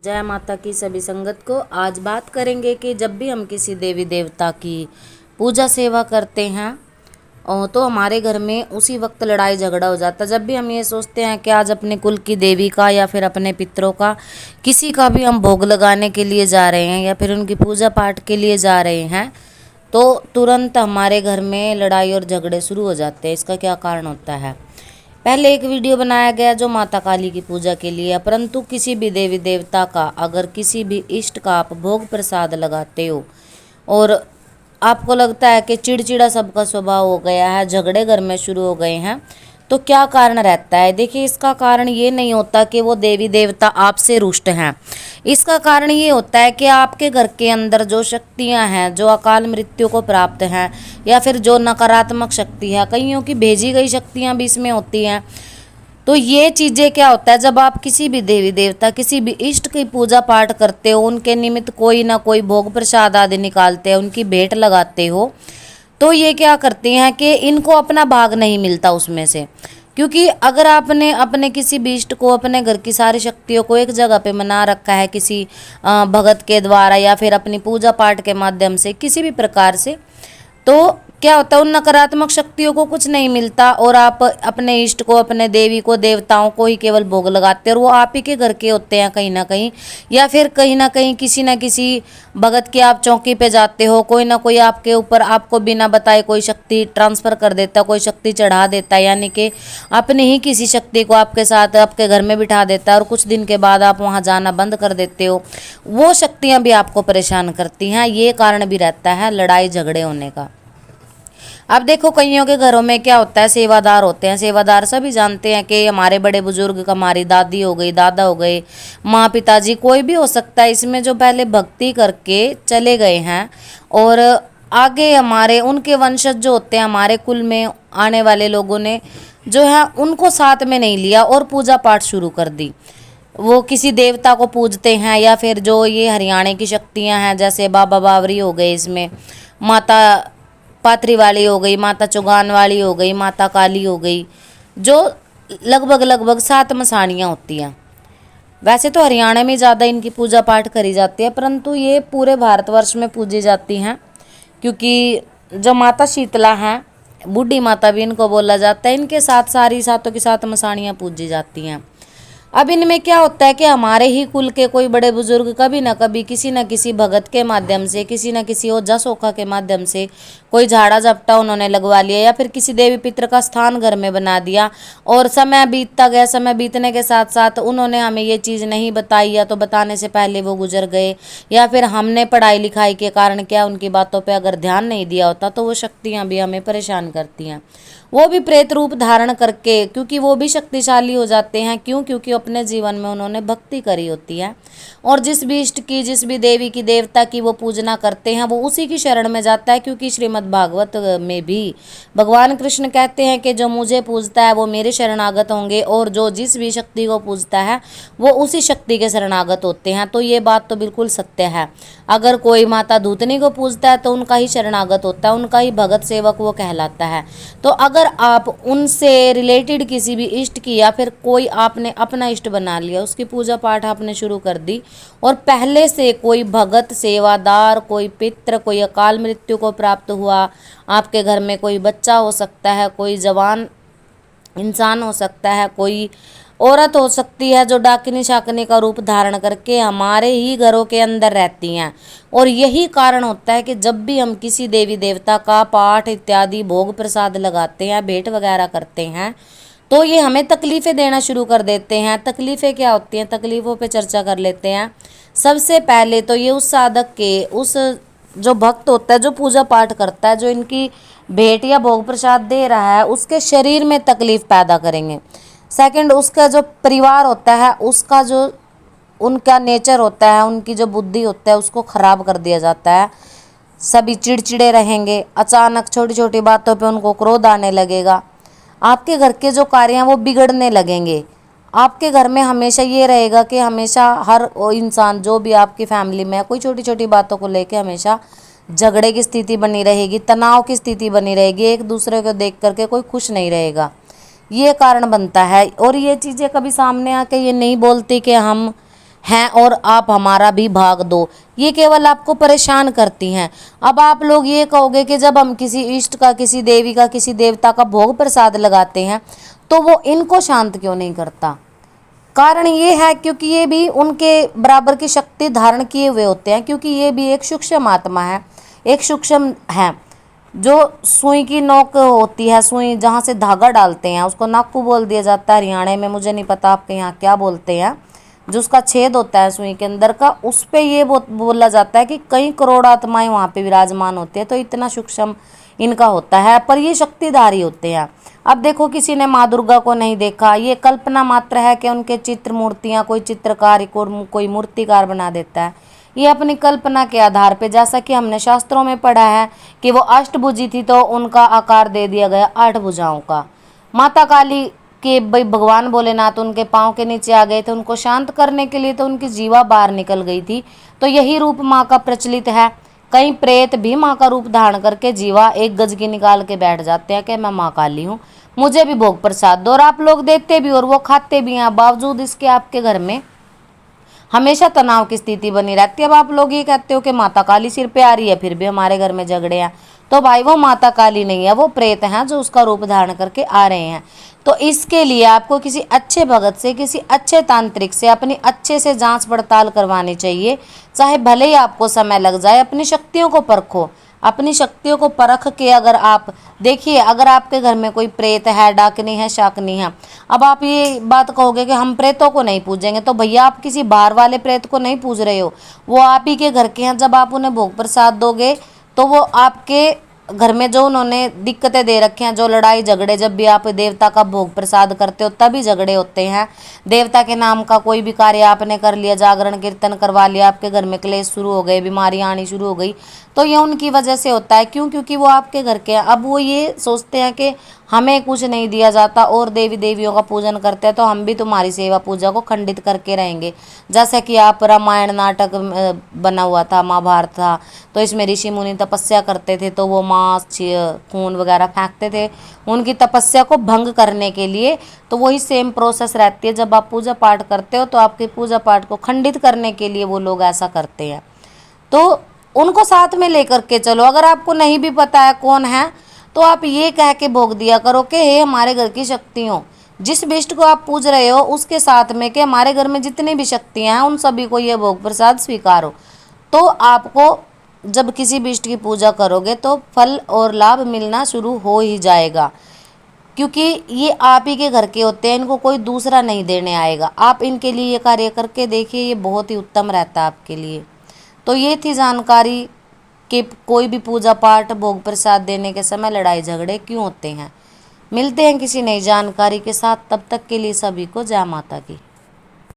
जय माता की सभी संगत को। आज बात करेंगे कि जब भी हम किसी देवी देवता की पूजा सेवा करते हैं तो हमारे घर में उसी वक्त लड़ाई झगड़ा हो जाता है। जब भी हम ये सोचते हैं कि आज अपने कुल की देवी का या फिर अपने पितरों का किसी का भी हम भोग लगाने के लिए जा रहे हैं या फिर उनकी पूजा पाठ के लिए जा रहे हैं तो तुरंत हमारे घर में लड़ाई और झगड़े शुरू हो जाते हैं। इसका क्या कारण होता है? पहले एक वीडियो बनाया गया जो माता काली की पूजा के लिए है, परंतु किसी भी देवी देवता का अगर किसी भी इष्ट का आप भोग प्रसाद लगाते हो और आपको लगता है कि चिड़चिड़ा सबका स्वभाव हो गया है, झगड़े घर में शुरू हो गए हैं, तो क्या कारण रहता है? देखिए, इसका कारण ये नहीं होता कि वो देवी देवता आपसे रुष्ट हैं। इसका कारण ये होता है कि आपके घर के अंदर जो शक्तियां हैं, जो अकाल मृत्यु को प्राप्त हैं या फिर जो नकारात्मक शक्ति है, कईयों की भेजी गई शक्तियां भी इसमें होती हैं। तो ये चीज़ें क्या होता है, जब आप किसी भी देवी देवता किसी भी इष्ट की पूजा पाठ करते हो, उनके निमित्त कोई ना कोई भोग प्रसाद आदि निकालते हो, उनकी भेंट लगाते हो, तो ये क्या करती हैं कि इनको अपना भाग नहीं मिलता उसमें से। क्योंकि अगर आपने अपने किसी भी इष्ट को, अपने घर की सारी शक्तियों को एक जगह पे मना रखा है किसी भगत के द्वारा या फिर अपनी पूजा पाठ के माध्यम से किसी भी प्रकार से, तो क्या होता है, उन नकारात्मक शक्तियों को कुछ नहीं मिलता और आप अपने इष्ट को, अपने देवी को, देवताओं को ही केवल भोग लगाते हैं और वो आप ही के घर के होते हैं कहीं ना कहीं, या फिर कहीं ना कहीं किसी ना किसी भगत की आप चौकी पे जाते हो, कोई ना कोई आपके ऊपर आपको बिना बताए कोई शक्ति ट्रांसफ़र कर देता, कोई शक्ति चढ़ा देता है, यानी कि अपनी ही किसी शक्ति को आपके साथ आपके घर में बिठा देता है और कुछ दिन के बाद आप वहाँ जाना बंद कर देते हो। वो शक्तियाँ भी आपको परेशान करती हैं। ये कारण भी रहता है लड़ाई झगड़े होने का। अब देखो, कईयों के घरों में क्या होता है, सेवादार होते हैं। सेवादार सभी जानते हैं कि हमारे बड़े बुजुर्ग, हमारी दादी हो गई, दादा हो गए, माँ पिताजी, कोई भी हो सकता है इसमें, जो पहले भक्ति करके चले गए हैं और आगे हमारे उनके वंशज जो होते हैं, हमारे कुल में आने वाले लोगों ने जो है उनको साथ में नहीं लिया और पूजा पाठ शुरू कर दी। वो किसी देवता को पूजते हैं या फिर जो ये हरियाणा की शक्तियाँ हैं, जैसे बाबा बावरी हो गए, इसमें माता पात्री वाली हो गई, माता चौगान वाली हो गई, माता काली हो गई, जो लगभग 7 मसाणियाँ होती हैं। वैसे तो हरियाणा में ज़्यादा इनकी पूजा पाठ करी जाती है, परंतु ये पूरे भारतवर्ष में पूजी जाती हैं। क्योंकि जो माता शीतला हैं, बूढ़ी माता भी इनको बोला जाता है, इनके साथ सारी सातों की 7 मसाणियाँ पूजी जाती हैं। अब इनमें क्या होता है कि हमारे ही कुल के कोई बड़े बुजुर्ग कभी ना कभी किसी न किसी भगत के माध्यम से, किसी न किसी ओझा सोखा के माध्यम से कोई झाड़ा झपटा उन्होंने लगवा लिया या फिर किसी देवी पितर का स्थान घर में बना दिया और समय बीतता गया। समय बीतने के साथ साथ उन्होंने हमें ये चीज़ नहीं बताई या तो बताने से पहले वो गुजर गए, या फिर हमने पढ़ाई लिखाई के कारण क्या उनकी बातों पर अगर ध्यान नहीं दिया होता तो वो शक्तियाँ भी हमें परेशान करती हैं। वो भी प्रेत रूप धारण करके, क्योंकि वो भी शक्तिशाली हो जाते हैं। क्यों? क्योंकि अपने जीवन में उन्होंने भक्ति करी होती है और जिस भी इष्ट की, जिस भी देवी की, देवता की वो पूजना करते हैं, वो उसी की शरण में जाता है। क्योंकि श्रीमद् भागवत में भी भगवान कृष्ण कहते हैं कि जो मुझे पूजता है वो मेरे शरणागत होंगे और जो जिस भी शक्ति को पूजता है वो उसी शक्ति के शरणागत होते हैं। तो ये बात तो बिल्कुल सत्य है। अगर कोई माता धूतनी को पूजता है तो उनका ही शरणागत होता है, उनका ही भगत सेवक वो कहलाता है। तो अगर आप उनसे रिलेटेड किसी भी इष्ट की या फिर कोई आपने अपना इष्ट बना लिया, उसकी पूजा पाठ आपने शुरू कर दी और पहले से कोई भगत, सेवादार, कोई पितृ, कोई अकाल मृत्यु को प्राप्त हुआ, आपके घर में कोई बच्चा हो सकता है, कोई जवान इंसान हो सकता है, कोई औरत हो सकती है जो डाकिनी शाकिनी का रूप धारण करके हमारे ही घरों के अंदर रहती हैं। और यही कारण होता है कि जब भी हम किसी देवी देवता का पाठ इत्यादि भोग प्रसाद लगाते हैं, भेंट वगैरह करते हैं, तो ये हमें तकलीफ़ें देना शुरू कर देते हैं। तकलीफ़ें क्या होती हैं, तकलीफ़ों पे चर्चा कर लेते हैं। सबसे पहले तो ये उस साधक के, उस जो भक्त होता है, जो पूजा पाठ करता है, जो इनकी भेंट या भोग प्रसाद दे रहा है, उसके शरीर में तकलीफ़ पैदा करेंगे। सेकंड, उसका जो परिवार होता है, उसका जो उनका नेचर होता है, उनकी जो बुद्धि होता है, उसको ख़राब कर दिया जाता है। सभी चिड़चिड़े रहेंगे, अचानक छोटी छोटी बातों पे उनको क्रोध आने लगेगा। आपके घर के जो कार्य हैं वो बिगड़ने लगेंगे। आपके घर में हमेशा ये रहेगा कि हमेशा हर इंसान जो भी आपकी फैमिली में है, कोई छोटी छोटी बातों को लेके हमेशा झगड़े की स्थिति बनी रहेगी, तनाव की स्थिति बनी रहेगी, एक दूसरे को देख करके कोई खुश नहीं रहेगा। ये कारण बनता है। और ये चीज़ें कभी सामने आके ये नहीं बोलती कि हम हैं और आप हमारा भी भाग दो, ये केवल आपको परेशान करती हैं। अब आप लोग ये कहोगे कि जब हम किसी इष्ट का, किसी देवी का, किसी देवता का भोग प्रसाद लगाते हैं तो वो इनको शांत क्यों नहीं करता। कारण ये है क्योंकि ये भी उनके बराबर की शक्ति धारण किए हुए होते हैं, क्योंकि ये भी एक सूक्ष्म आत्मा है, एक सूक्ष्म है। जो सुई की नोक होती है, सुई जहाँ से धागा डालते हैं उसको नाकू बोल दिया जाता है हरियाणा में, मुझे नहीं पता आपके यहाँ क्या बोलते हैं। जो उसका छेद होता है सुई के अंदर का, उस पे ये बोला जाता है कि कई करोड़ आत्माएं वहाँ पे विराजमान होती है। तो इतना सूक्ष्म इनका होता है, पर ये शक्तिधारी होते हैं। अब देखो किसी ने माँ दुर्गा को नहीं देखा, ये कल्पना मात्र है कि उनके चित्र मूर्तियाँ कोई चित्रकार कोई मूर्तिकार बना देता है। ये अपनी कल्पना के आधार पे, जैसा कि हमने शास्त्रों में पढ़ा है कि वो अष्टभुजी थी तो उनका आकार दे दिया गया 8 भुजाओं का। माता काली के भाई भगवान भोलेनाथ उनके पाँव के नीचे आ गए थे, उनको शांत करने के लिए तो उनकी जीवा बाहर निकल गई थी। तो यही रूप माँ का प्रचलित है। कई प्रेत भी माँ का रूप धारण करके जीवा 1 गज की निकाल के बैठ जाते हैं कि मैं माँ काली हूँ, मुझे भी भोग प्रसाद दो। और आप लोग देते भी और वो खाते भी हैं, बावजूद इसके आपके घर में हमेशा तनाव की स्थिति बनी रहती है। अब आप लोग ये कहते हो कि माता काली सिर पे आ रही है, फिर भी हमारे घर में झगड़े हैं। तो भाई वो माता काली नहीं है, वो प्रेत हैं जो उसका रूप धारण करके आ रहे हैं। तो इसके लिए आपको किसी अच्छे भगत से, किसी अच्छे तांत्रिक से अपनी अच्छे से जांच पड़ताल करवानी चाहिए, चाहे भले ही आपको समय लग जाए। अपनी शक्तियों को परखो, अपनी शक्तियों को परख के अगर आप देखिए, अगर आपके घर में कोई प्रेत है, डाकनी है, शाकनी है, अब आप ये बात कहोगे कि हम प्रेतों को नहीं पूजेंगे, तो भैया आप किसी बाहर वाले प्रेत को नहीं पूज रहे हो, वो आप ही के घर के हैं। जब आप उन्हें भोग प्रसाद दोगे तो वो आपके घर में जो उन्होंने दिक्कतें दे रखे हैं, जो लड़ाई झगड़े, जब भी आप देवता का भोग प्रसाद करते हो तभी झगड़े होते हैं। देवता के नाम का कोई भी कार्य आपने कर लिया, जागरण कीर्तन करवा लिया, आपके घर में क्लेश शुरू हो गए, बीमारियां आनी शुरू हो गई, तो ये उनकी वजह से होता है। क्यों? क्योंकि वो आपके घर के हैं। अब वो ये सोचते हैं कि हमें कुछ नहीं दिया जाता और देवी देवियों का पूजन करते हैं, तो हम भी तुम्हारी सेवा पूजा को खंडित करके रहेंगे। जैसे कि आप रामायण नाटक बना हुआ था, महाभारत था, तो इसमें ऋषि मुनि तपस्या करते थे, तो वो मांस खून वगैरह फेंकते थे उनकी तपस्या को भंग करने के लिए। तो वही सेम प्रोसेस रहती है, जब आप पूजा पाठ करते हो तो आपके पूजा पाठ को खंडित करने के लिए वो लोग ऐसा करते हैं। तो उनको साथ में लेकर के चलो। अगर आपको नहीं भी पता है कौन है, तो आप ये कह के भोग दिया करो कि हे हमारे घर की शक्तियों, जिस विष्ट को आप पूज रहे हो उसके साथ में कि हमारे घर में जितनी भी शक्तियां हैं उन सभी को ये भोग प्रसाद स्वीकारो। तो आपको जब किसी विष्ट की पूजा करोगे तो फल और लाभ मिलना शुरू हो ही जाएगा, क्योंकि ये आप ही के घर के होते हैं, इनको कोई दूसरा नहीं देने आएगा। आप इनके लिए ये कार्य करके देखिए, ये बहुत ही उत्तम रहता है आपके लिए। तो ये थी जानकारी कि कोई भी पूजा पाठ भोग प्रसाद देने के समय लड़ाई झगड़े क्यों होते हैं। मिलते हैं किसी नई जानकारी के साथ, तब तक के लिए सभी को जय माता की।